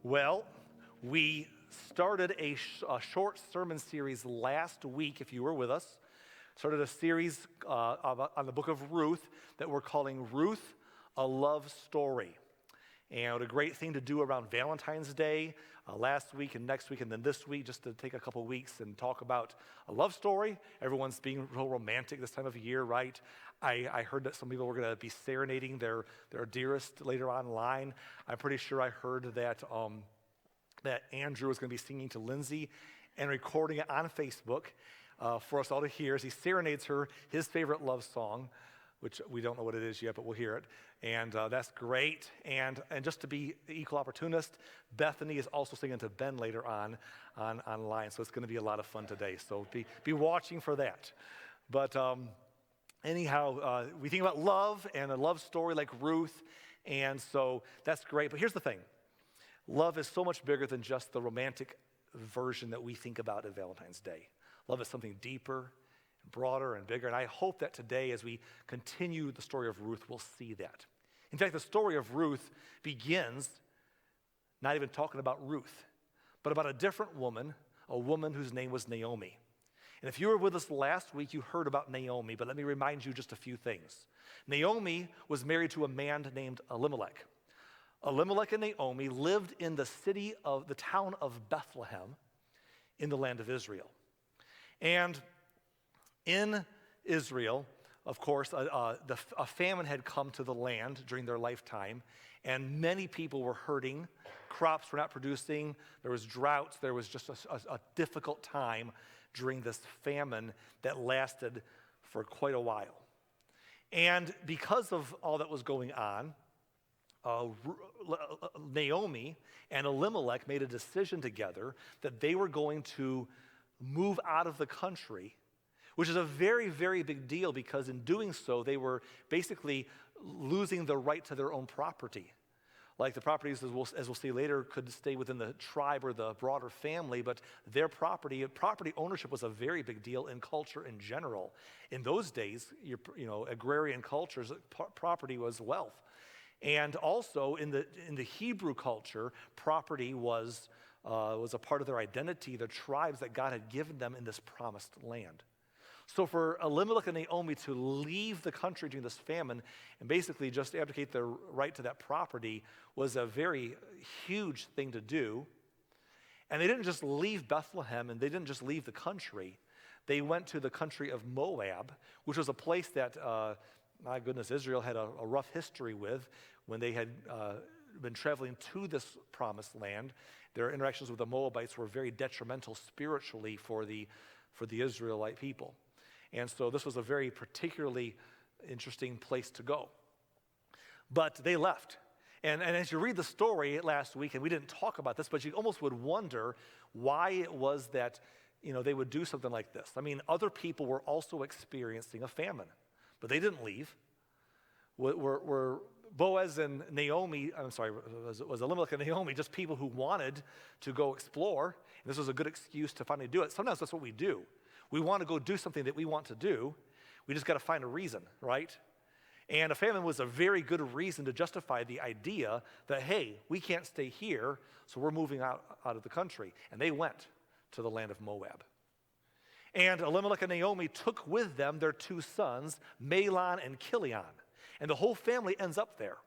Well, we started a short sermon series last week, if you were with us. Started a series on the book of Ruth that we're calling Ruth, a Love Story. And what a great thing to do around Valentine's Day last week and next week and then this week, just to take a couple weeks and talk about a love story. Everyone's being real romantic this time of year, right? I heard that some people were going to be serenading their dearest later on in line. I'm pretty sure I heard that that Andrew was going to be singing to Lindsay and recording it on Facebook for us all to hear as he serenades her his favorite love song, which we don't know what it is yet, but we'll hear it. And that's great. And just to be equal opportunist, Bethany is also singing to Ben later on online. So it's going to be a lot of fun today. So be watching for that. But anyhow, we think about love and a love story like Ruth. And so that's great. But here's the thing. Love is so much bigger than just the romantic version that we think about at Valentine's Day. Love is something deeper, broader, and bigger. And I hope that today, as we continue the story of Ruth, we'll see that. In fact, the story of Ruth begins not even talking about Ruth, but about a different woman, a woman whose name was Naomi. And if you were with us last week, you heard about Naomi, but let me remind you just a few things. Naomi was married to a man named Elimelech. Elimelech and Naomi lived in the town of Bethlehem in the land of Israel. And in Israel, of course, a famine had come to the land during their lifetime, and many people were hurting. Crops were not producing. There was droughts. There was just a difficult time during this famine that lasted for quite a while. And because of all that was going on, Naomi and Elimelech made a decision together that they were going to move out of the country, which is a very, very big deal because in doing so, they were basically losing the right to their own property. Like the properties, as we'll see later, could stay within the tribe or the broader family, but their property ownership was a very big deal in culture in general. In those days, agrarian cultures, property was wealth. And also in the Hebrew culture, property was a part of their identity, the tribes that God had given them in this promised land. So for Elimelech and Naomi to leave the country during this famine and basically just abdicate their right to that property was a very huge thing to do. And they didn't just leave Bethlehem and they didn't just leave the country. They went to the country of Moab, which was a place that, my goodness, Israel had a rough history with when they had been traveling to this promised land. Their interactions with the Moabites were very detrimental spiritually for the Israelite people. And so this was a very particularly interesting place to go. But they left. And as you read the story last week, and we didn't talk about this, but you almost would wonder why it was that they would do something like this. I mean, other people were also experiencing a famine, but they didn't leave. Were Boaz and Naomi, was Elimelech and Naomi just people who wanted to go explore? And this was a good excuse to finally do it. Sometimes that's what we do. We want to go do something that we want to do. We just got to find a reason, right? And a famine was a very good reason to justify the idea that, hey, we can't stay here, so we're moving out of the country. And they went to the land of Moab. And Elimelech and Naomi took with them their two sons, Mahlon and Chilion. And the whole family ends up there.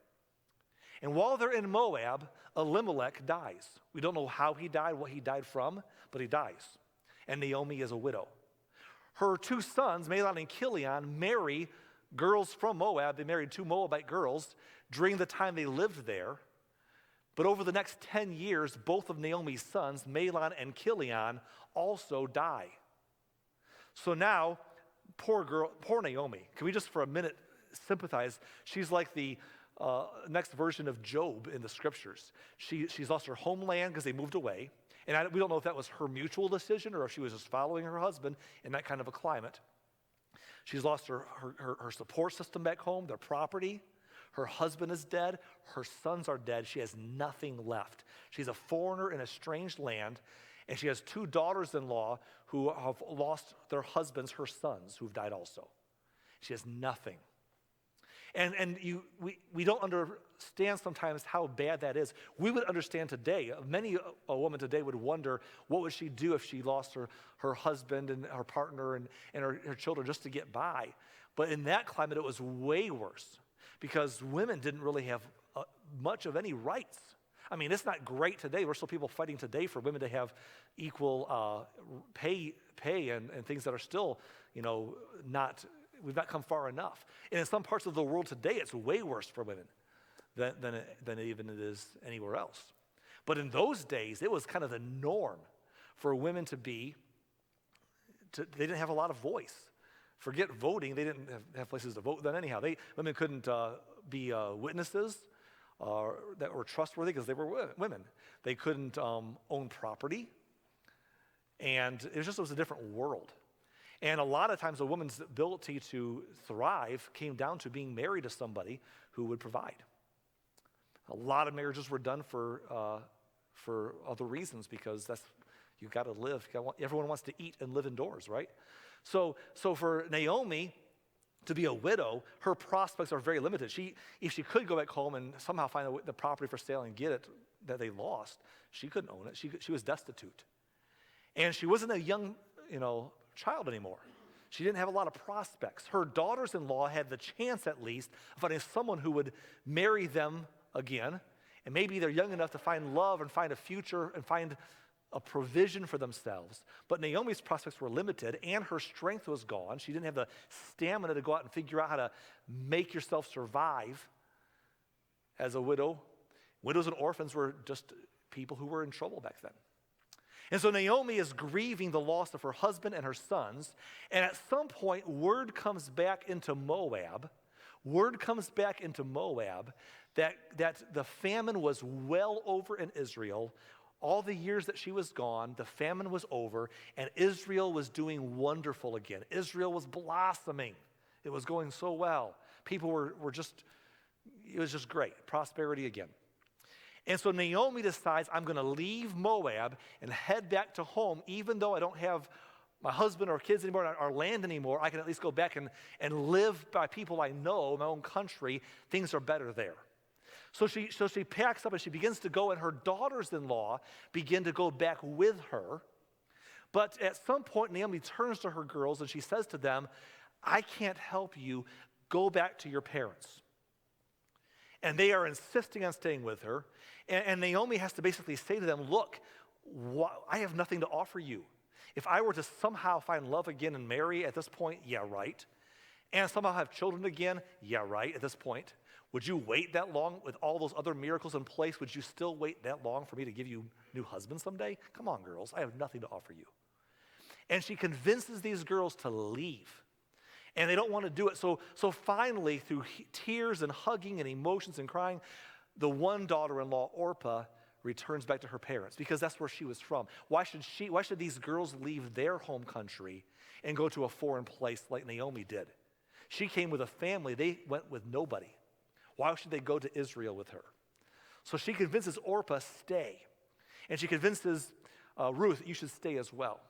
And while they're in Moab, Elimelech dies. We don't know how he died, what he died from, but he dies. And Naomi is a widow. Her two sons, Mahlon and Chilion, marry girls from Moab. They married two Moabite girls during the time they lived there. But over the next 10 years, both of Naomi's sons, Mahlon and Chilion, also die. So now, poor Naomi. Can we just for a minute sympathize? She's like the next version of Job in the scriptures. She's lost her homeland because they moved away. And we don't know if that was her mutual decision or if she was just following her husband in that kind of a climate. She's lost her support system back home, their property. Her husband is dead. Her sons are dead. She has nothing left. She's a foreigner in a strange land, and she has two daughters-in-law who have lost their husbands, her sons, who've died also. She has nothing. We don't understand sometimes how bad that is. We would understand today. Many a woman today would wonder, what would she do if she lost her husband and her partner and her children just to get by? But in that climate, it was way worse because women didn't really have much of any rights. I mean, it's not great today. We're still people fighting today for women to have equal pay and things that are still, we've not come far enough. And in some parts of the world today, it's way worse for women than even it is anywhere else. But in those days, it was kind of the norm for women they didn't have a lot of voice. Forget voting, they didn't have places to vote then anyhow. Women couldn't be witnesses that were trustworthy because they were women. They couldn't own property. And it was a different world. And a lot of times a woman's ability to thrive came down to being married to somebody who would provide. A lot of marriages were done for other reasons because you've got to live. Everyone wants to eat and live indoors, right? So for Naomi to be a widow, her prospects are very limited. If she could go back home and somehow find the property for sale and get it that they lost, she couldn't own it. She was destitute. And she wasn't a young, child anymore. She didn't have a lot of prospects. Her daughters-in-law had the chance, at least, of finding someone who would marry them again, and maybe they're young enough to find love and find a future and find a provision for themselves. But Naomi's prospects were limited, and her strength was gone. She didn't have the stamina to go out and figure out how to make yourself survive as a widow. Widows and orphans were just people who were in trouble back then. And so Naomi is grieving the loss of her husband and her sons. And at some point, word comes back into Moab that the famine was well over in Israel. All the years that she was gone, the famine was over, and Israel was doing wonderful again. Israel was blossoming. It was going so well. People it was just great. Prosperity again. And so Naomi decides, I'm going to leave Moab and head back to home, even though I don't have my husband or kids anymore, or land anymore. I can at least go back and live by people I know, my own country. Things are better there. So she packs up and she begins to go, and her daughters-in-law begin to go back with her. But at some point, Naomi turns to her girls and she says to them, I can't help you. Go back to your parents. And they are insisting on staying with her. And Naomi has to basically say to them, look, I have nothing to offer you. If I were to somehow find love again and marry at this point, yeah, right. And somehow have children again, yeah, right, at this point. Would you wait that long with all those other miracles in place? Would you still wait that long for me to give you a new husband someday? Come on, girls, I have nothing to offer you. And she convinces these girls to leave. And they don't want to do it. So finally, through tears and hugging and emotions and crying, the one daughter-in-law, Orpah, returns back to her parents because that's where she was from. Why should these girls leave their home country and go to a foreign place like Naomi did? She came with a family. They went with nobody. Why should they go to Israel with her? So she convinces Orpah, stay. And she convinces Ruth, you should stay as well,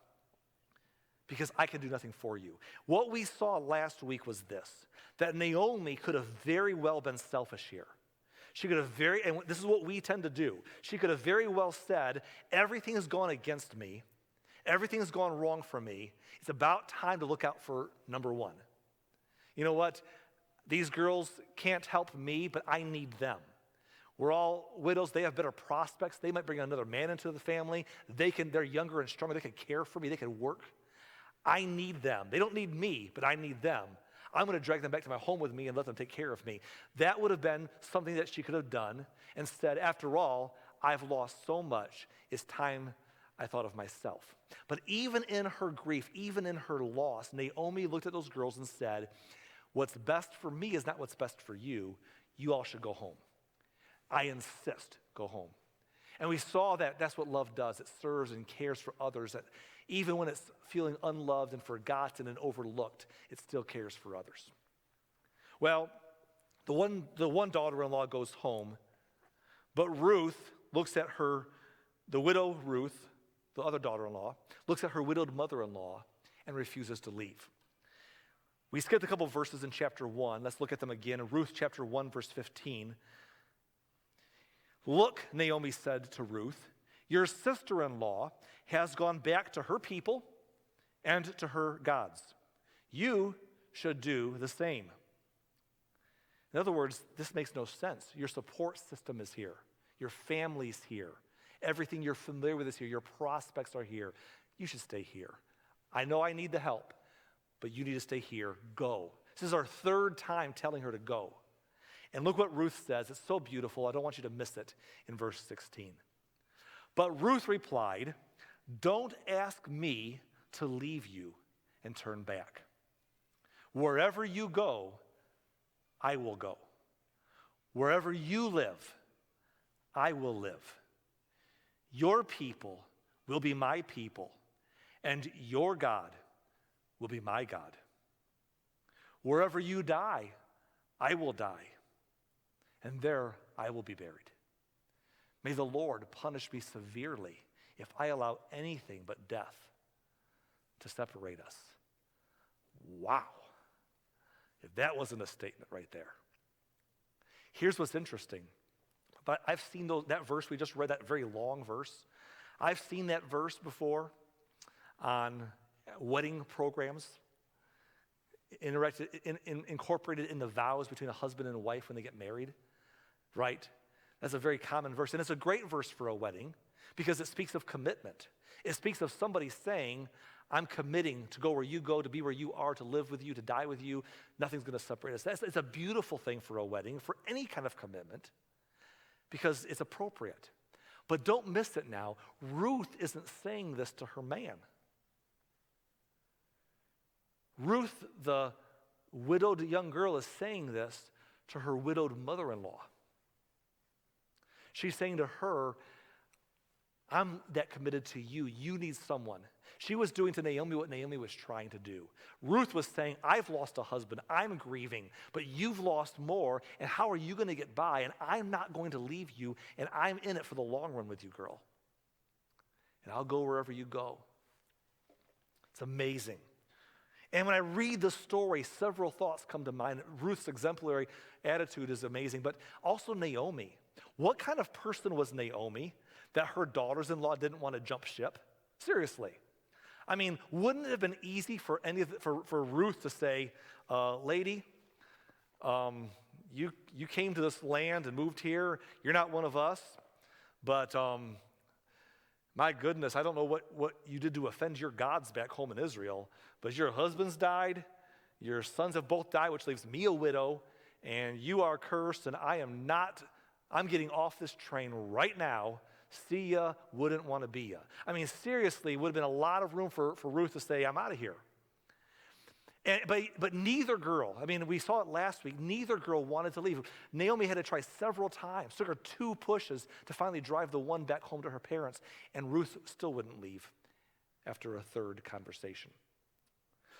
because I can do nothing for you. What we saw last week was this, that Naomi could have very well been selfish here. She could have and this is what we tend to do. She could have very well said, everything has gone against me. Everything has gone wrong for me. It's about time to look out for number one. You know what? These girls can't help me, but I need them. We're all widows. They have better prospects. They might bring another man into the family. They're younger and stronger. They can care for me. They can work. I need them. They don't need me, but I need them. I'm going to drag them back to my home with me and let them take care of me. That would have been something that she could have done and said, after all, I've lost so much. It's time I thought of myself. But even in her grief, even in her loss, Naomi looked at those girls and said, what's best for me is not what's best for you. You all should go home. I insist, go home. And we saw that that's what love does. It serves and cares for others. That even when it's feeling unloved and forgotten and overlooked, it still cares for others. Well, the one daughter-in-law goes home, but Ruth looks at the widow Ruth, the other daughter-in-law, looks at her widowed mother-in-law and refuses to leave. We skipped a couple verses in chapter 1. Let's look at them again. In Ruth chapter 1, verse 15. Look, Naomi said to Ruth, your sister-in-law has gone back to her people and to her gods. You should do the same. In other words, this makes no sense. Your support system is here. Your family's here. Everything you're familiar with is here. Your prospects are here. You should stay here. I know I need the help, but you need to stay here. Go. This is our third time telling her to go. And look what Ruth says. It's so beautiful. I don't want you to miss it in verse 16. But Ruth replied, don't ask me to leave you and turn back. Wherever you go, I will go. Wherever you live, I will live. Your people will be my people, and your God will be my God. Wherever you die, I will die, and there I will be buried. May the Lord punish me severely if I allow anything but death to separate us. Wow. If that wasn't a statement right there. Here's what's interesting. But I've seen that verse, we just read that very long verse. I've seen that verse before on wedding programs, incorporated in the vows between a husband and a wife when they get married, right? That's a very common verse. And it's a great verse for a wedding because it speaks of commitment. It speaks of somebody saying, I'm committing to go where you go, to be where you are, to live with you, to die with you. Nothing's going to separate us. It's a beautiful thing for a wedding, for any kind of commitment, because it's appropriate. But don't miss it now. Ruth isn't saying this to her man. Ruth, the widowed young girl, is saying this to her widowed mother-in-law. She's saying to her, I'm that committed to you. You need someone. She was doing to Naomi what Naomi was trying to do. Ruth was saying, I've lost a husband. I'm grieving, but you've lost more, and how are you going to get by? And I'm not going to leave you, and I'm in it for the long run with you, girl. And I'll go wherever you go. It's amazing. And when I read the story, several thoughts come to mind. Ruth's exemplary attitude is amazing, but also Naomi. What kind of person was Naomi that her daughters-in-law didn't want to jump ship? Seriously. I mean, wouldn't it have been easy for Ruth to say, lady, you came to this land and moved here. You're not one of us, but my goodness, I don't know what you did to offend your gods back home in Israel, but your husband's died, your sons have both died, which leaves me a widow, and you are cursed, and I'm getting off this train right now. See ya, wouldn't want to be ya. I mean, seriously, would have been a lot of room for Ruth to say, I'm out of here. But neither girl, I mean, we saw it last week, neither girl wanted to leave. Naomi had to try several times, took her 2 pushes to finally drive the one back home to her parents, and Ruth still wouldn't leave after a third conversation.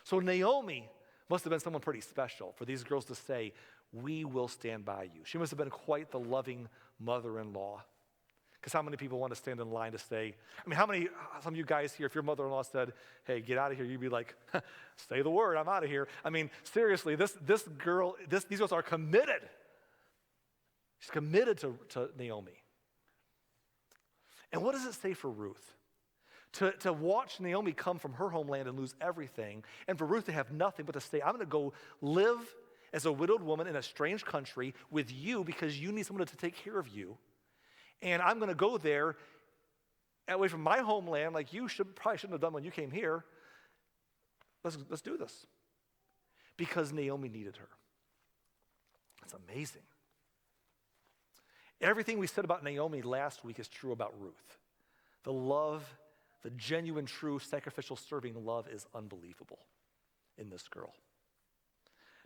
So Naomi must have been someone pretty special for these girls to say, we will stand by you. She must have been quite the loving mother-in-law. Because how many people want to stand in line to say, I mean, some of you guys here, if your mother-in-law said, hey, get out of here, you'd be like, say the word, I'm out of here. I mean, seriously, these girls are committed. She's committed to Naomi. And what does it say for Ruth? To watch Naomi come from her homeland and lose everything, and for Ruth to have nothing but to say, I'm going to go live as a widowed woman in a strange country with you because you need someone to take care of you. And I'm going to go there away from my homeland like you probably shouldn't have done when you came here. Let's do this. Because Naomi needed her. It's amazing. Everything we said about Naomi last week is true about Ruth. The love, the genuine, true, sacrificial, serving love is unbelievable in this girl.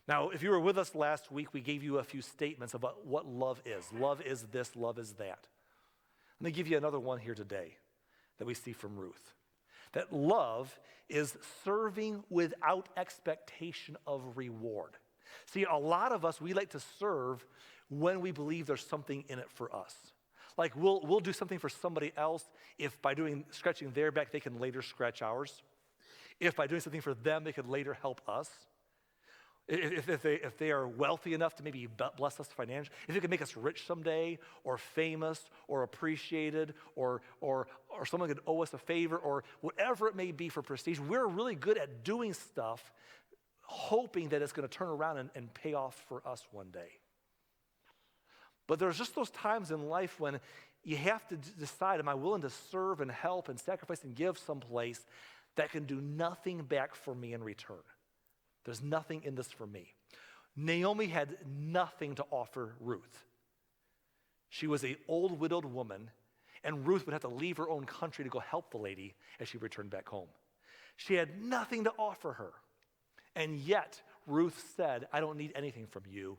Now, if you were with us last week, we gave you a few statements about what love is. Love is this, love is that. Let me give you another one here today that we see from Ruth. That love is serving without expectation of reward. See, a lot of us, we like to serve when we believe there's something in it for us. Like we'll do something for somebody else if by scratching their back, they can later scratch ours. If by doing something for them, they could later help us. If they are wealthy enough to maybe bless us financially, if it can make us rich someday, or famous, or appreciated, or someone could owe us a favor, or whatever it may be for prestige, we're really good at doing stuff, hoping that it's going to turn around and pay off for us one day. But there's just those times in life when you have to decide, am I willing to serve and help and sacrifice and give someplace that can do nothing back for me in return? There's nothing in this for me. Naomi had nothing to offer Ruth. She was an old widowed woman, and Ruth would have to leave her own country to go help the lady as she returned back home. She had nothing to offer her. And yet, Ruth said, I don't need anything from you.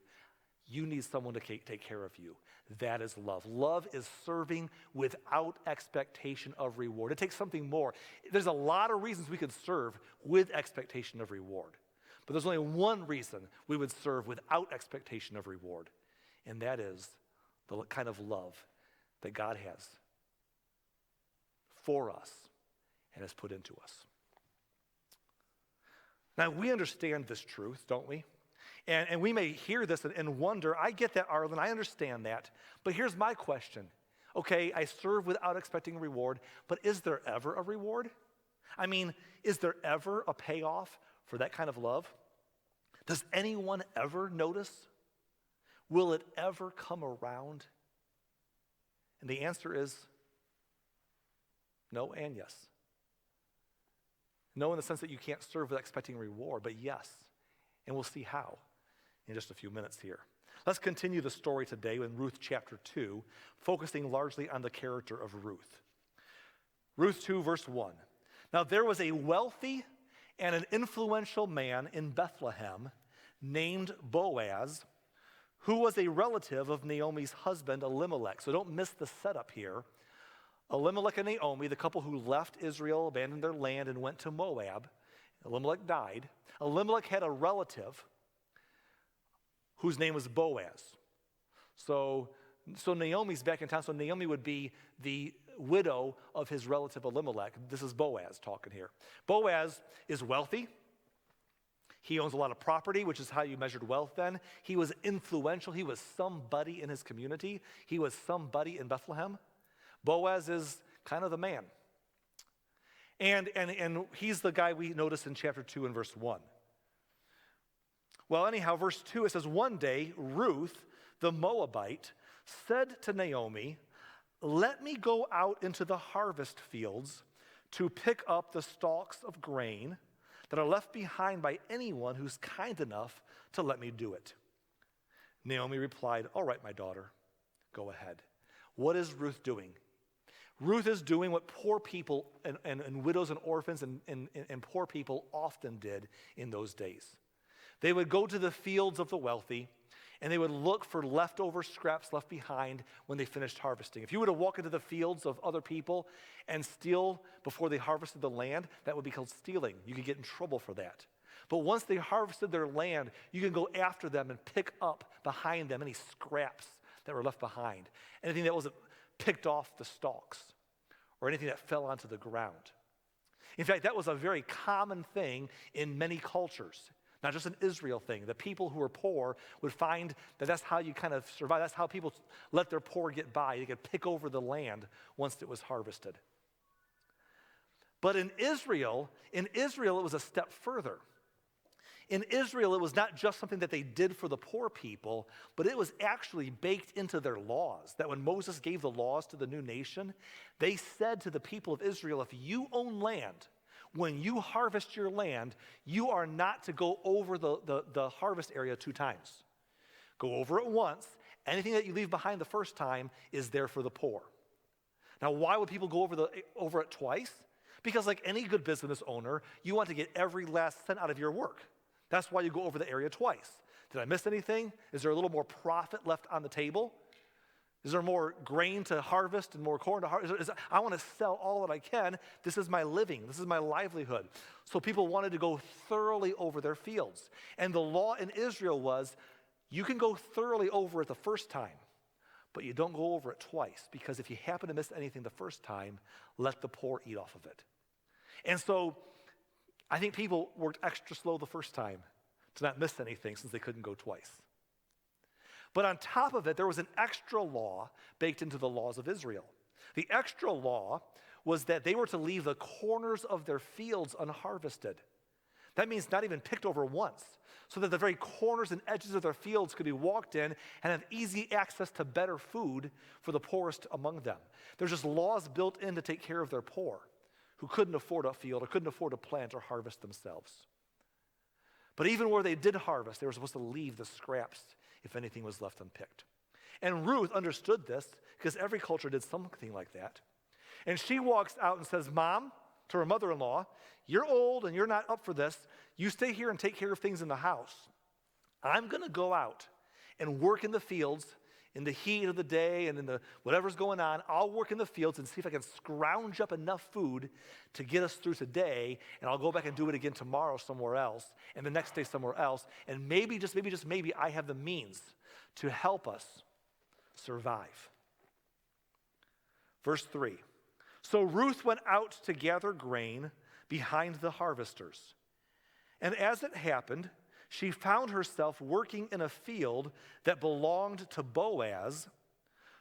You need someone to take care of you. That is love. Love is serving without expectation of reward. It takes something more. There's a lot of reasons we could serve with expectation of reward. But there's only one reason we would serve without expectation of reward, and that is the kind of love that God has for us and has put into us. Now, we understand this truth, don't we? And we may hear this and wonder, I get that, Arlen, I understand that, but here's my question. Okay, I serve without expecting a reward, but is there ever a reward? I mean, is there ever a payoff for that kind of love? Does anyone ever notice? Will it ever come around? And the answer is no and yes. No in the sense that you can't serve without expecting a reward, but yes. And we'll see how in just a few minutes here. Let's continue the story today in Ruth chapter 2, focusing largely on the character of Ruth. Ruth 2, verse 1. Now there was a wealthy and an influential man in Bethlehem named Boaz, who was a relative of Naomi's husband Elimelech. So don't miss the setup here. Elimelech and Naomi, the couple who left Israel, abandoned their land and went to Moab. Elimelech died. Elimelech had a relative whose name was Boaz. So Naomi's back in town. So Naomi would be the widow of his relative Elimelech. This is Boaz talking here. Boaz is wealthy. He owns a lot of property, which is how you measured wealth then. He was influential. He was somebody in his community. He was somebody in Bethlehem. Boaz is kind of the man. And he's the guy we notice in chapter 2 and verse 1. Well, anyhow, verse 2, it says, one day, Ruth, the Moabite, said to Naomi, let me go out into the harvest fields to pick up the stalks of grain that are left behind by anyone who's kind enough to let me do it. Naomi replied, all right, my daughter, go ahead. What is Ruth doing? Ruth is doing what poor people and widows and orphans and poor people often did in those days. They would go to the fields of the wealthy, and they would look for leftover scraps left behind when they finished harvesting. If you were to walk into the fields of other people and steal before they harvested the land, that would be called stealing. You could get in trouble for that. But once they harvested their land, you can go after them and pick up behind them any scraps that were left behind, anything that wasn't picked off the stalks or anything that fell onto the ground. In fact, that was a very common thing in many cultures. Not just an Israel thing. The people who were poor would find that that's how you kind of survive. That's how people let their poor get by. They could pick over the land once it was harvested. But in Israel, it was a step further. In Israel, it was not just something that they did for the poor people, but it was actually baked into their laws. That when Moses gave the laws to the new nation, they said to the people of Israel, if you own land, when you harvest your land, you are not to go over the harvest area 2 times. Go over it once. Anything that you leave behind the first time is there for the poor. Now, why would people go over it twice? Because like any good business owner, you want to get every last cent out of your work. That's why you go over the area twice. Did I miss anything? Is there a little more profit left on the table? Is there more grain to harvest and more corn to harvest? I want to sell all that I can. This is my living. This is my livelihood. So people wanted to go thoroughly over their fields. And the law in Israel was, you can go thoroughly over it the first time, but you don't go over it twice, because if you happen to miss anything the first time, let the poor eat off of it. And so I think people worked extra slow the first time to not miss anything since they couldn't go twice. But on top of it, there was an extra law baked into the laws of Israel. The extra law was that they were to leave the corners of their fields unharvested. That means not even picked over once, so that the very corners and edges of their fields could be walked in and have easy access to better food for the poorest among them. There's just laws built in to take care of their poor who couldn't afford a field or couldn't afford to plant or harvest themselves. But even where they did harvest, they were supposed to leave the scraps if anything was left unpicked. And Ruth understood this because every culture did something like that. And she walks out and says, Mom, to her mother-in-law, you're old and you're not up for this. You stay here and take care of things in the house. I'm going to go out and work in the fields in the heat of the day and in the whatever's going on. I'll work in the fields and see if I can scrounge up enough food to get us through today, and I'll go back and do it again tomorrow somewhere else and the next day somewhere else, and maybe, just maybe, I have the means to help us survive. Verse 3. So Ruth went out to gather grain behind the harvesters. And as it happened, she found herself working in a field that belonged to Boaz,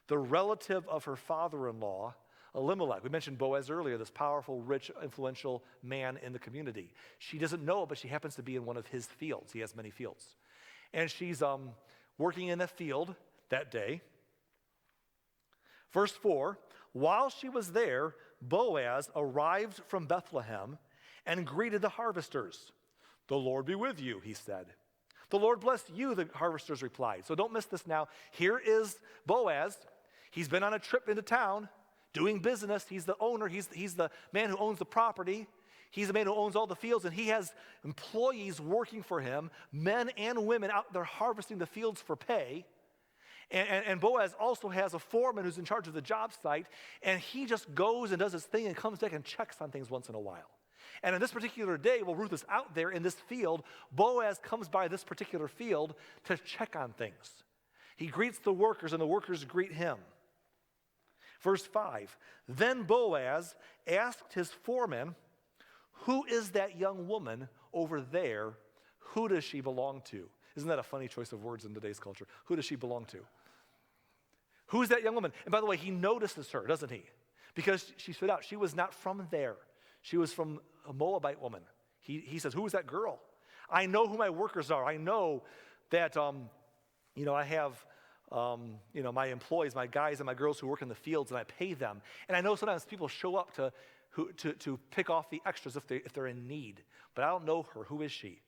the relative of her father-in-law, Elimelech. We mentioned Boaz earlier, this powerful, rich, influential man in the community. She doesn't know it, but she happens to be in one of his fields. He has many fields. And she's working in a field that day. Verse 4, while she was there, Boaz arrived from Bethlehem and greeted the harvesters. The Lord be with you, he said. The Lord bless you, the harvesters replied. So don't miss this now. Here is Boaz. He's been on a trip into town doing business. He's the owner. He's the man who owns the property. He's the man who owns all the fields, and he has employees working for him, men and women out there harvesting the fields for pay. And Boaz also has a foreman who's in charge of the job site, and he just goes and does his thing and comes back and checks on things once in a while. And on this particular day, while Ruth is out there in this field, Boaz comes by this particular field to check on things. He greets the workers, and the workers greet him. Verse 5, then Boaz asked his foreman, who is that young woman over there? Who does she belong to? Isn't that a funny choice of words in today's culture? Who does she belong to? Who's that young woman? And by the way, he notices her, doesn't he? Because she stood out. She was not from there. She was from a Moabite woman. He says, who is that girl? I know who my workers are. I know that, I have, my employees, my guys and my girls who work in the fields, and I pay them. And I know sometimes people show up to pick off the extras if they're in need. But I don't know her. Who is she?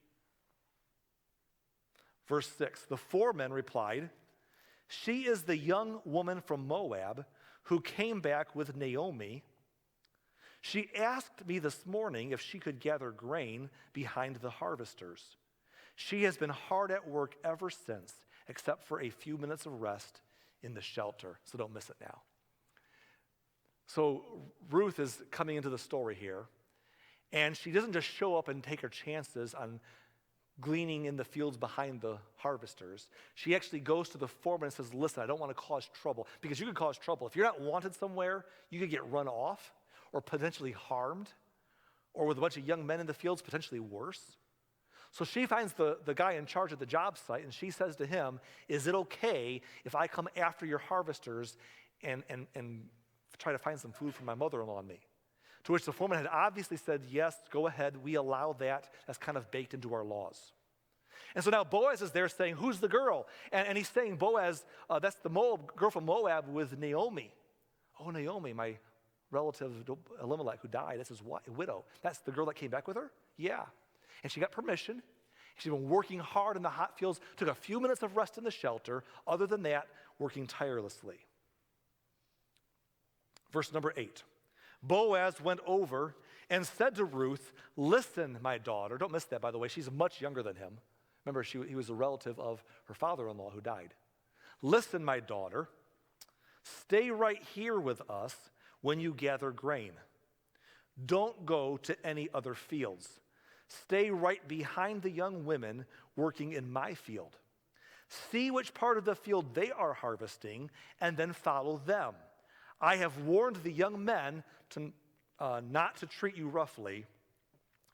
Verse 6, the foreman replied, she is the young woman from Moab who came back with Naomi. She asked me this morning if she could gather grain behind the harvesters. She has been hard at work ever since, except for a few minutes of rest in the shelter. So don't miss it now. So Ruth is coming into the story here, and she doesn't just show up and take her chances on gleaning in the fields behind the harvesters. She actually goes to the foreman and says, listen, I don't want to cause trouble, because you could cause trouble. If you're not wanted somewhere, you could get run off or potentially harmed, or with a bunch of young men in the fields, potentially worse. So she finds the guy in charge of the job site, and she says to him, is it okay if I come after your harvesters and try to find some food for my mother-in-law and me? To which the foreman had obviously said, yes, go ahead, we allow that. That's kind of baked into our laws. And so now Boaz is there saying, who's the girl? And he's saying, Boaz, that's the girl from Moab with Naomi. Oh, Naomi, my relative Elimelech who died, that's his widow. That's the girl that came back with her? Yeah. And she got permission. She's been working hard in the hot fields, took a few minutes of rest in the shelter. Other than that, working tirelessly. Verse number 8. Boaz went over and said to Ruth, listen, my daughter. Don't miss that, by the way. She's much younger than him. Remember, he was a relative of her father-in-law who died. Listen, my daughter, stay right here with us when you gather grain. Don't go to any other fields. Stay right behind the young women working in my field. See which part of the field they are harvesting, and then follow them. I have warned the young men not to treat you roughly,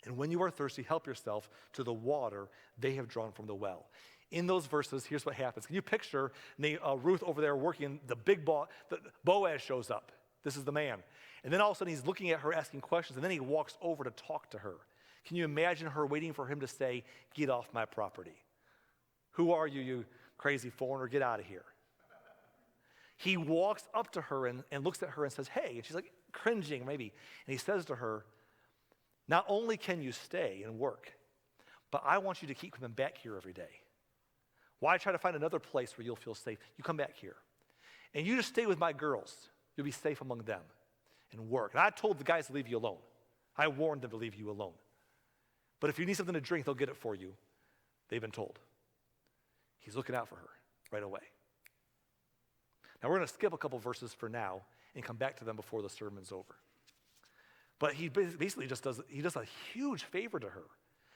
And when you are thirsty, help yourself to the water they have drawn from the well. In those verses, here's what happens. Can you picture Ruth over there working, Boaz shows up. This is the man. And then all of a sudden he's looking at her asking questions, and then he walks over to talk to her. Can you imagine her waiting for him to say, get off my property? Who are you, you crazy foreigner? Get out of here. He walks up to her and looks at her and says, hey. And she's like cringing maybe. And he says to her, not only can you stay and work, but I want you to keep coming back here every day. Why try to find another place where you'll feel safe? You come back here. And you just stay with my girls. You'll be safe among them and work. And I told the guys to leave you alone. I warned them to leave you alone. But if you need something to drink, they'll get it for you. They've been told. He's looking out for her right away. Now we're going to skip a couple verses for now and come back to them before the sermon's over. But he basically just does a huge favor to her.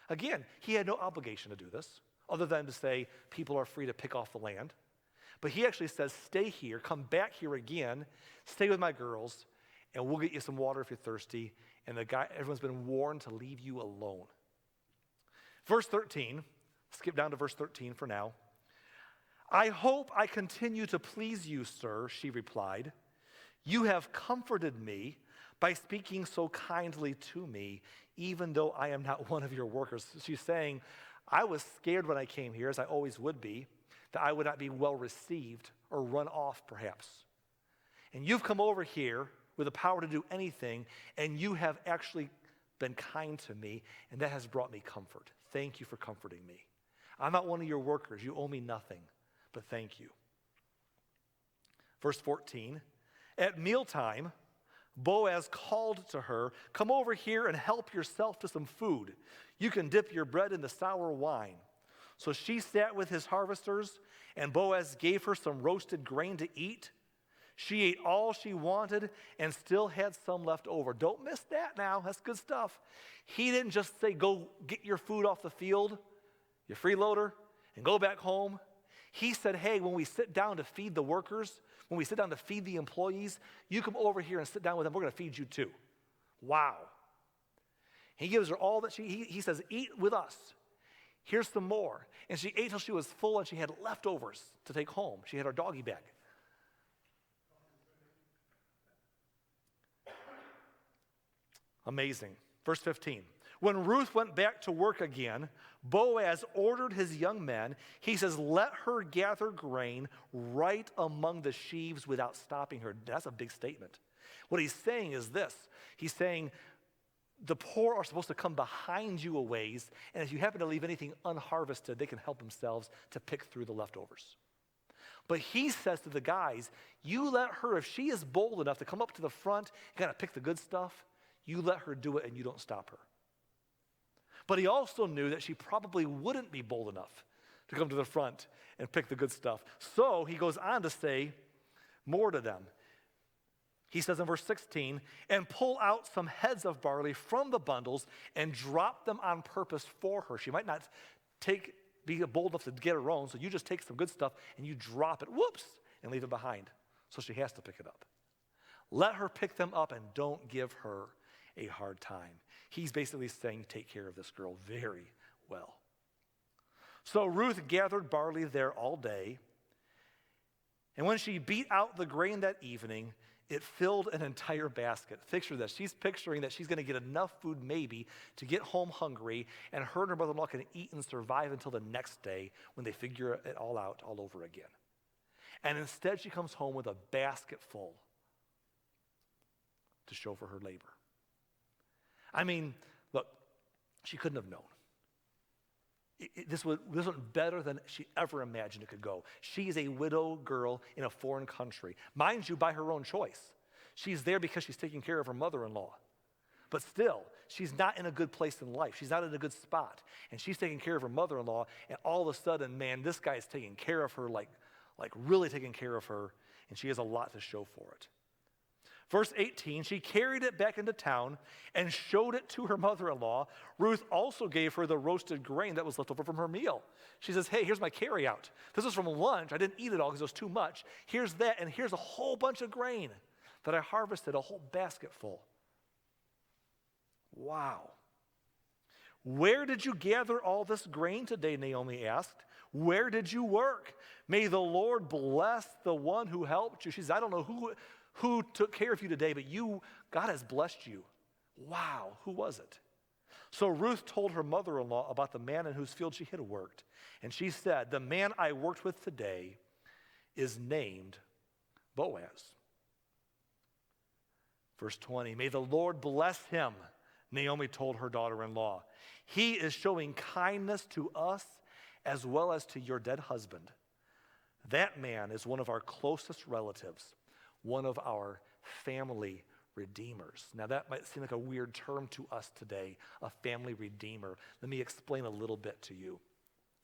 Again, he had no obligation to do this other than to say people are free to pick off the land. But he actually says, stay here, come back here again, stay with my girls, and we'll get you some water if you're thirsty. And everyone's been warned to leave you alone. Verse 13, skip down to verse 13 for now. I hope I continue to please you, sir, she replied. You have comforted me by speaking so kindly to me, even though I am not one of your workers. She's saying, I was scared when I came here, as I always would be, that I would not be well received or run off perhaps. And you've come over here with the power to do anything, and you have actually been kind to me, and that has brought me comfort. Thank you for comforting me. I'm not one of your workers. You owe me nothing, but thank you. Verse 14, at mealtime, Boaz called to her, come over here and help yourself to some food. You can dip your bread in the sour wine. So she sat with his harvesters, and Boaz gave her some roasted grain to eat. She ate all she wanted and still had some left over. Don't miss that now. That's good stuff. He didn't just say, go get your food off the field, your freeloader, and go back home. He said, hey, when we sit down to feed the workers, when we sit down to feed the employees, you come over here and sit down with them. We're going to feed you too. Wow. He gives her all that he says, eat with us. Here's some more. And she ate till she was full and she had leftovers to take home. She had her doggy bag. Amazing. Verse 15. When Ruth went back to work again, Boaz ordered his young men. He says, let her gather grain right among the sheaves without stopping her. That's a big statement. What he's saying is this. He's saying, the poor are supposed to come behind you a ways, and if you happen to leave anything unharvested, they can help themselves to pick through the leftovers. But he says to the guys, you let her, if she is bold enough to come up to the front and kind of pick the good stuff, you let her do it and you don't stop her. But he also knew that she probably wouldn't be bold enough to come to the front and pick the good stuff. So he goes on to say more to them. He says in verse 16, and pull out some heads of barley from the bundles and drop them on purpose for her. She might not be bold enough to get her own, so you just take some good stuff and you drop it, whoops, and leave it behind. So she has to pick it up. Let her pick them up and don't give her a hard time. He's basically saying, take care of this girl very well. So Ruth gathered barley there all day, and when she beat out the grain that evening, it filled an entire basket. Picture this. She's picturing that she's going to get enough food maybe to get home hungry, and her and her mother-in-law can eat and survive until the next day when they figure it all out all over again. And instead she comes home with a basket full to show for her labor. I mean, look, she couldn't have known. This went better than she ever imagined it could go. She is a widow girl in a foreign country. Mind you, by her own choice. She's there because she's taking care of her mother-in-law. But still, she's not in a good place in life. She's not in a good spot. And she's taking care of her mother-in-law, and all of a sudden, man, this guy is taking care of her, like really taking care of her, and she has a lot to show for it. Verse 18, she carried it back into town and showed it to her mother-in-law. Ruth also gave her the roasted grain that was left over from her meal. She says, hey, here's my carry-out. This is from lunch. I didn't eat it all because it was too much. Here's that, and here's a whole bunch of grain that I harvested, a whole basket full. Wow. Where did you gather all this grain today, Naomi asked. Where did you work? May the Lord bless the one who helped you. She says, I don't know who took care of you today, but God has blessed you. Wow, who was it? So Ruth told her mother-in-law about the man in whose field she had worked. And she said, the man I worked with today is named Boaz. Verse 20, may the Lord bless him, Naomi told her daughter-in-law. He is showing kindness to us as well as to your dead husband. That man is one of our closest relatives, one of our family redeemers. Now that might seem like a weird term to us today, a family redeemer. Let me explain a little bit to you.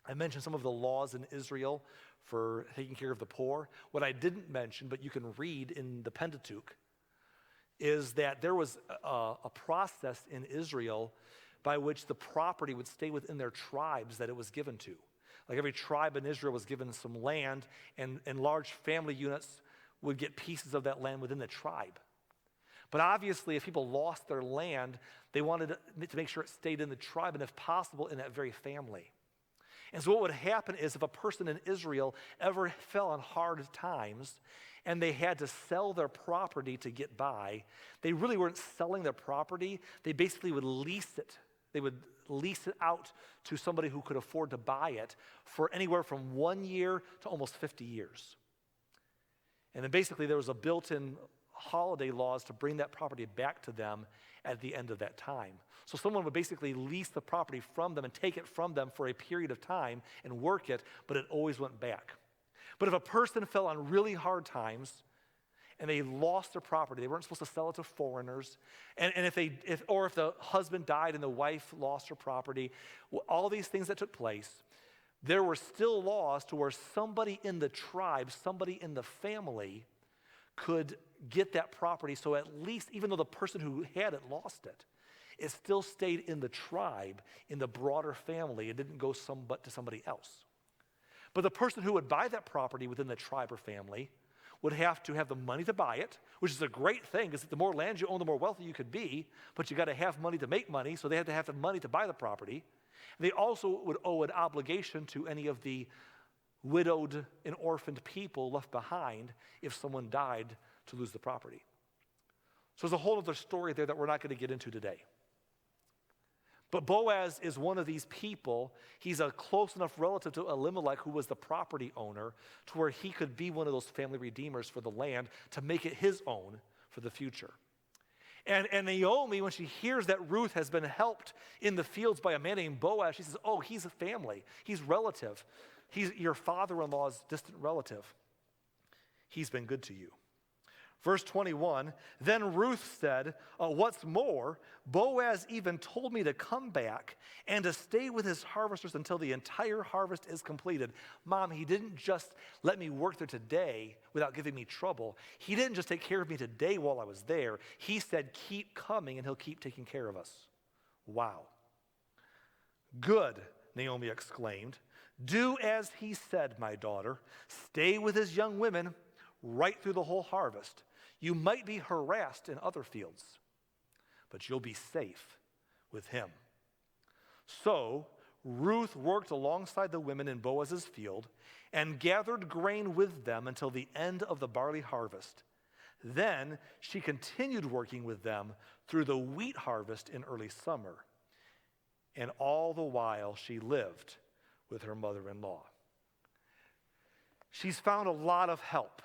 I mentioned some of the laws in Israel for taking care of the poor. What I didn't mention, but you can read in the Pentateuch, is that there was a process in Israel by which the property would stay within their tribes that it was given to. Like every tribe in Israel was given some land, and large family units would get pieces of that land within the tribe. But obviously, if people lost their land, they wanted to make sure it stayed in the tribe, and if possible, in that very family. And so what would happen is if a person in Israel ever fell on hard times and they had to sell their property to get by, they really weren't selling their property. They basically would lease it. They would lease it out to somebody who could afford to buy it for anywhere from 1 year to almost 50 years. And then basically there was a built-in holiday laws to bring that property back to them at the end of that time. So someone would basically lease the property from them and take it from them for a period of time and work it, but it always went back. But if a person fell on really hard times and they lost their property, they weren't supposed to sell it to foreigners, and if the husband died and the wife lost her property, all these things that took place, there were still laws to where somebody in the tribe, somebody in the family could get that property, so at least, even though the person who had it lost it, it still stayed in the tribe, in the broader family. It didn't go to somebody else. But the person who would buy that property within the tribe or family would have to have the money to buy it, which is a great thing, because the more land you own, the more wealthy you could be, but you got to have money to make money, so they had to have the money to buy the property. They also would owe an obligation to any of the widowed and orphaned people left behind if someone died to lose the property. So there's a whole other story there that we're not going to get into today. But Boaz is one of these people. He's a close enough relative to Elimelech, who was the property owner, to where he could be one of those family redeemers for the land to make it his own for the future. And Naomi, when she hears that Ruth has been helped in the fields by a man named Boaz, she says, oh, he's a family. He's relative. He's your father-in-law's distant relative. He's been good to you. Verse 21, then Ruth said, what's more, Boaz even told me to come back and to stay with his harvesters until the entire harvest is completed. Mom, he didn't just let me work there today without giving me trouble. He didn't just take care of me today while I was there. He said, keep coming and he'll keep taking care of us. Wow. Good, Naomi exclaimed. Do as he said, my daughter. Stay with his young women right through the whole harvest. You might be harassed in other fields, but you'll be safe with him. So Ruth worked alongside the women in Boaz's field and gathered grain with them until the end of the barley harvest. Then she continued working with them through the wheat harvest in early summer. And all the while she lived with her mother-in-law. She's found a lot of help.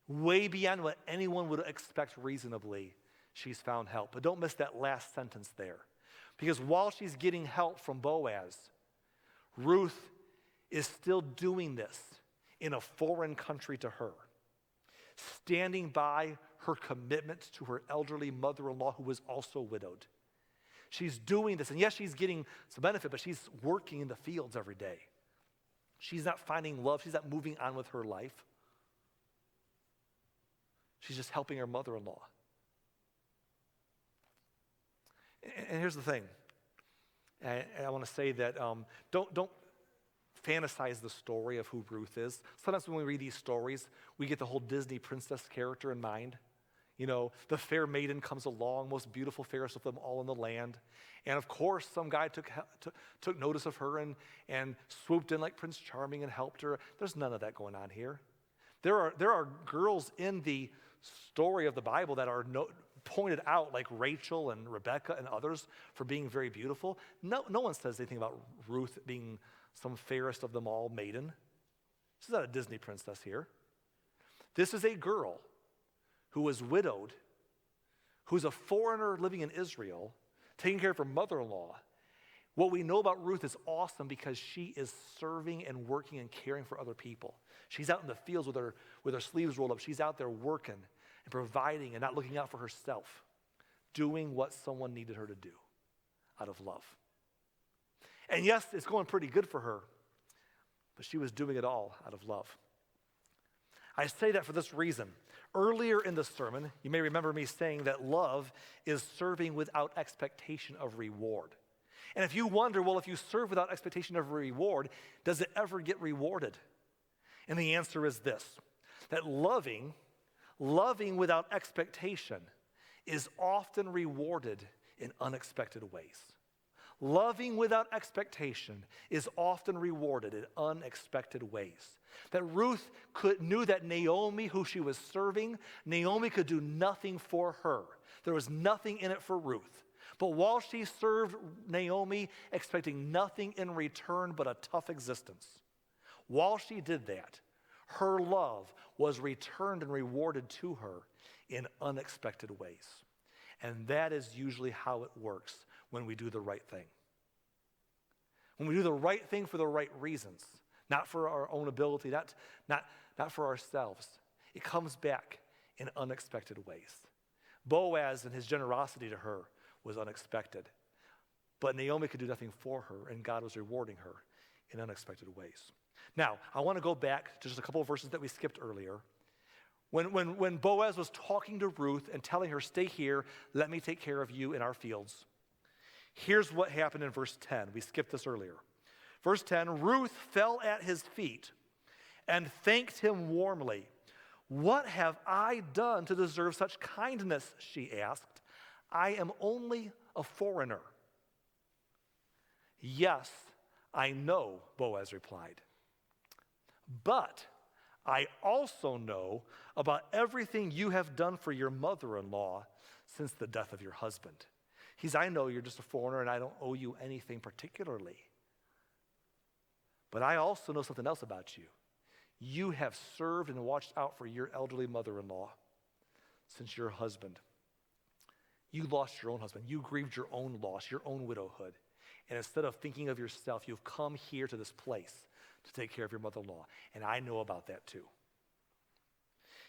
Way beyond what anyone would expect reasonably, she's found help. But don't miss that last sentence there. Because while she's getting help from Boaz, Ruth is still doing this in a foreign country to her, standing by her commitment to her elderly mother-in-law who was also widowed. She's doing this, and yes, she's getting some benefit, but she's working in the fields every day. She's not finding love. She's not moving on with her life. She's just helping her mother-in-law. And here's the thing. I want to say that don't fantasize the story of who Ruth is. Sometimes when we read these stories, we get the whole Disney princess character in mind. The fair maiden comes along, most beautiful, fairest of them all in the land. And of course, some guy took notice of her and swooped in like Prince Charming and helped her. There's none of that going on here. There are girls in the story of the Bible that are pointed out, like Rachel and Rebecca and others, for being very beautiful. No one says anything about Ruth being some fairest of them all maiden. This is not a Disney princess here. This is a girl who was widowed, who's a foreigner living in Israel, taking care of her mother-in-law. What we know about Ruth is awesome because she is serving and working and caring for other people. She's out in the fields with her sleeves rolled up. She's out there working and providing and not looking out for herself, doing what someone needed her to do out of love. And yes, it's going pretty good for her, but she was doing it all out of love. I say that for this reason. Earlier in the sermon, you may remember me saying that love is serving without expectation of reward. And if you wonder, well, if you serve without expectation of reward, does it ever get rewarded? And the answer is this, that loving without expectation is often rewarded in unexpected ways. Loving without expectation is often rewarded in unexpected ways. That Ruth knew that Naomi, who she was serving, Naomi could do nothing for her. There was nothing in it for Ruth. But while she served Naomi, expecting nothing in return but a tough existence, while she did that, her love was returned and rewarded to her in unexpected ways. And that is usually how it works when we do the right thing. When we do the right thing for the right reasons, not for our own ability, not for ourselves. It comes back in unexpected ways. Boaz and his generosity to her was unexpected. But Naomi could do nothing for her, and God was rewarding her in unexpected ways. Now, I want to go back to just a couple of verses that we skipped earlier. When Boaz was talking to Ruth and telling her, stay here, let me take care of you in our fields. Here's what happened in verse 10. We skipped this earlier. Verse 10, Ruth fell at his feet and thanked him warmly. What have I done to deserve such kindness, she asked. I am only a foreigner. Yes, I know, Boaz replied. But I also know about everything you have done for your mother-in-law since the death of your husband. I know you're just a foreigner and I don't owe you anything particularly. But I also know something else about you. You have served and watched out for your elderly mother-in-law since your husband. You lost your own husband. You grieved your own loss, your own widowhood. And instead of thinking of yourself, you've come here to this place to take care of your mother-in-law. And I know about that too.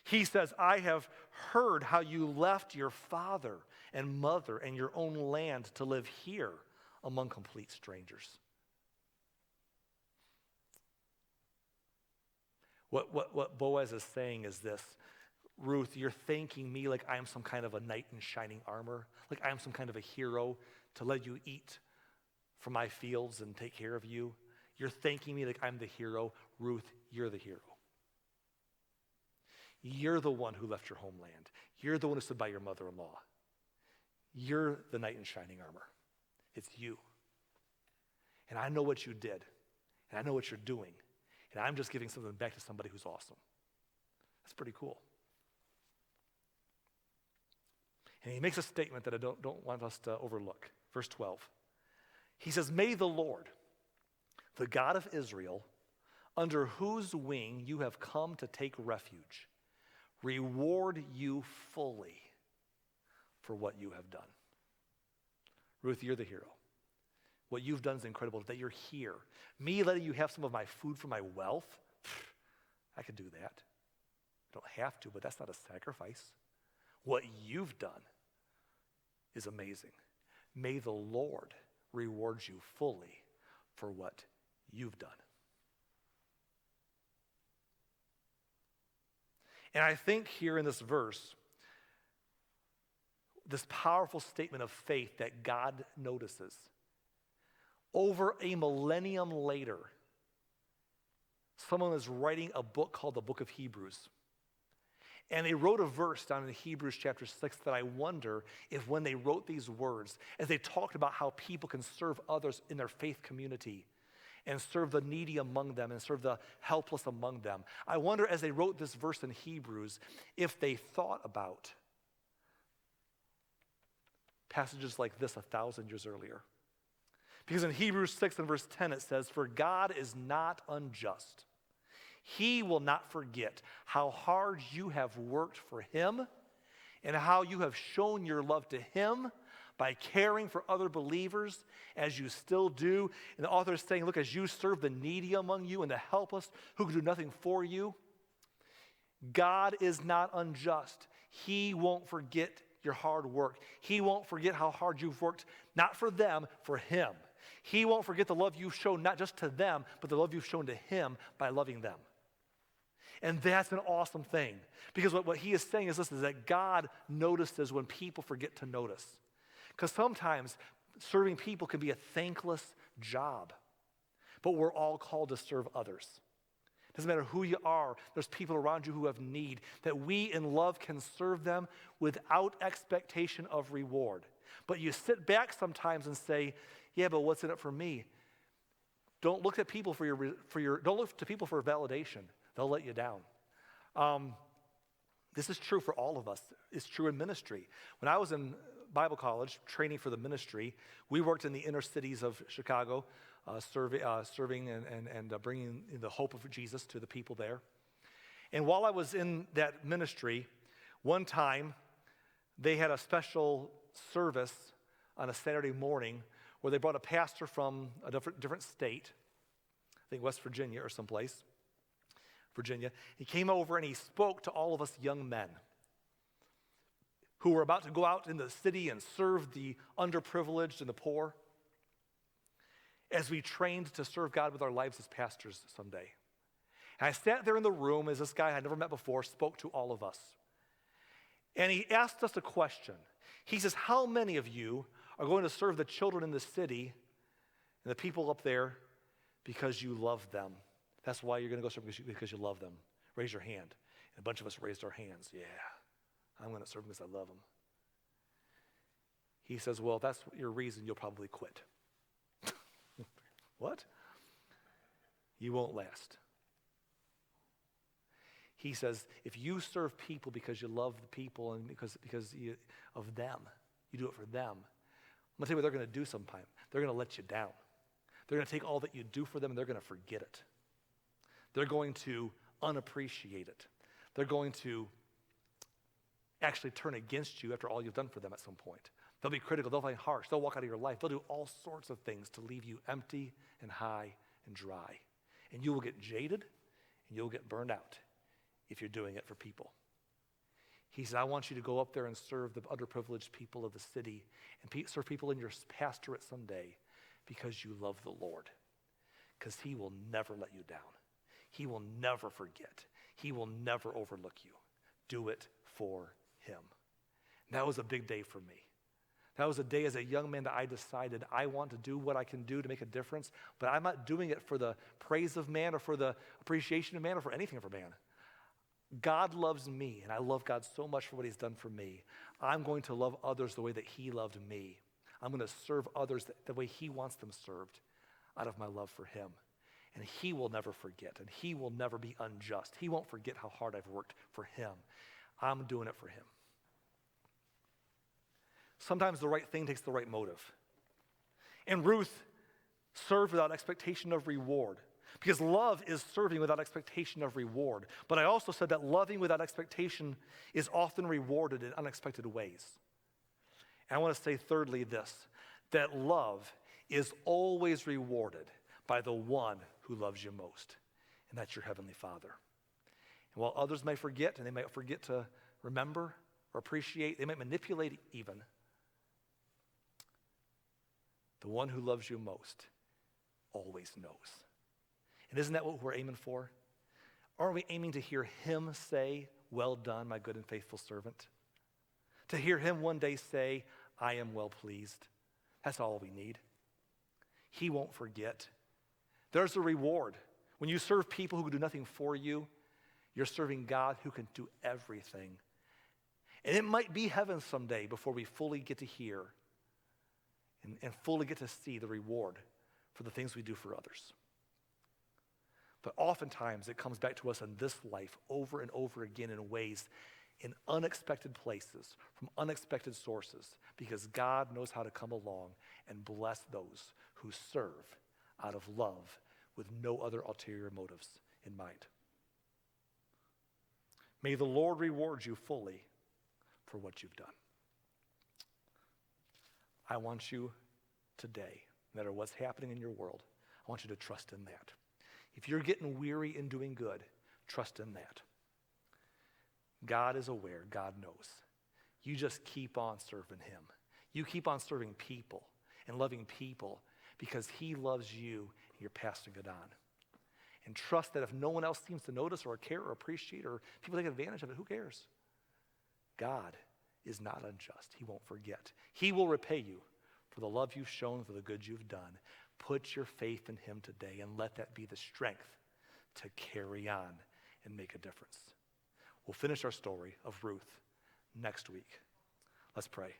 He says, I have heard how you left your father and mother and your own land to live here among complete strangers. What Boaz is saying is this, Ruth, you're thanking me like I am some kind of a knight in shining armor, like I am some kind of a hero to let you eat from my fields and take care of you. You're thanking me like I'm the hero. Ruth, you're the hero. You're the one who left your homeland. You're the one who stood by your mother-in-law. You're the knight in shining armor. It's you. And I know what you did. And I know what you're doing. And I'm just giving something back to somebody who's awesome. That's pretty cool. And he makes a statement that I don't want us to overlook. Verse 12. He says, may the Lord, the God of Israel, under whose wing you have come to take refuge, reward you fully for what you have done. Ruth, you're the hero. What you've done is incredible, that you're here. Me letting you have some of my food for my wealth, I could do that. I don't have to, but that's not a sacrifice. What you've done is amazing. May the Lord reward you fully for what you've done. And I think here in this verse, this powerful statement of faith that God notices. Over a millennium later, someone is writing a book called the Book of Hebrews. And they wrote a verse down in Hebrews chapter 6 that I wonder if when they wrote these words, as they talked about how people can serve others in their faith community and serve the needy among them and serve the helpless among them, I wonder as they wrote this verse in Hebrews if they thought about passages like this 1,000 years earlier. Because in Hebrews 6 and verse 10 it says, "For God is not unjust. He will not forget how hard you have worked for him and how you have shown your love to him by caring for other believers as you still do." And the author is saying, look, as you serve the needy among you and the helpless who can do nothing for you, God is not unjust. He won't forget your hard work. He won't forget how hard you've worked, not for them, for him. He won't forget the love you've shown not just to them, but the love you've shown to him by loving them. And that's an awesome thing. Because what he is saying is this, is that God notices when people forget to notice. Because sometimes serving people can be a thankless job. But we're all called to serve others. Doesn't matter who you are, there's people around you who have need, that we in love can serve them without expectation of reward. But you sit back sometimes and say, yeah, but what's in it for me? Don't look at people don't look to people for validation. They'll let you down. This is true for all of us. It's true in ministry. When I was in Bible college training for the ministry, we worked in the inner cities of Chicago, serving and bringing the hope of Jesus to the people there. And while I was in that ministry, one time they had a special service on a Saturday morning where they brought a pastor from a different state, I think West Virginia or someplace, Virginia. He came over and he spoke to all of us young men who were about to go out in the city and serve the underprivileged and the poor as we trained to serve God with our lives as pastors someday. And I sat there in the room as this guy I'd never met before spoke to all of us. And he asked us a question. He says, how many of you are going to serve the children in the city and the people up there because you love them? That's why you're going to go serve because you love them. Raise your hand. And a bunch of us raised our hands. Yeah, I'm going to serve them because I love them. He says, well, that's your reason you'll probably quit. What? You won't last. He says, if you serve people because you love the people and because of them, you do it for them, I'm going to tell you what they're going to do sometime. They're going to let you down. They're going to take all that you do for them and they're going to forget it. They're going to unappreciate it. They're going to actually turn against you after all you've done for them at some point. They'll be critical. They'll be harsh. They'll walk out of your life. They'll do all sorts of things to leave you empty and high and dry. And you will get jaded and you'll get burned out if you're doing it for people. He said, I want you to go up there and serve the underprivileged people of the city and serve people in your pastorate someday because you love the Lord. Because he will never let you down. He will never forget. He will never overlook you. Do it for him. And that was a big day for me. That was a day as a young man that I decided I want to do what I can do to make a difference, but I'm not doing it for the praise of man or for the appreciation of man or for anything for man. God loves me, and I love God so much for what he's done for me. I'm going to love others the way that he loved me. I'm going to serve others the way he wants them served out of my love for him. And he will never forget, and he will never be unjust. He won't forget how hard I've worked for him. I'm doing it for him. Sometimes the right thing takes the right motive. And Ruth served without expectation of reward. Because love is serving without expectation of reward. But I also said that loving without expectation is often rewarded in unexpected ways. And I want to say thirdly this, that love is always rewarded by the one who loves you most. And that's your Heavenly Father. And while others may forget, and they might forget to remember or appreciate, they might manipulate even, the one who loves you most always knows. And isn't that what we're aiming for? Aren't we aiming to hear him say, well done, my good and faithful servant? To hear him one day say, I am well pleased. That's all we need. He won't forget. There's a reward. When you serve people who do nothing for you, You're serving God who can do everything. And it might be heaven someday before we fully get to hear and fully get to see the reward for the things we do for others. But oftentimes it comes back to us in this life over and over again in ways, in unexpected places, from unexpected sources, because God knows how to come along and bless those who serve out of love with no other ulterior motives in mind. May the Lord reward you fully for what you've done. I want you today, no matter what's happening in your world, I want you to trust in that. If you're getting weary in doing good, trust in that. God is aware, God knows. You just keep on serving him. You keep on serving people and loving people because he loves you and you're passing it on. And trust that if no one else seems to notice or care or appreciate or people take advantage of it, who cares? God is not unjust. He won't forget. He will repay you for the love you've shown, for the good you've done. Put your faith in him today and let that be the strength to carry on and make a difference. We'll finish our story of Ruth next week. Let's pray.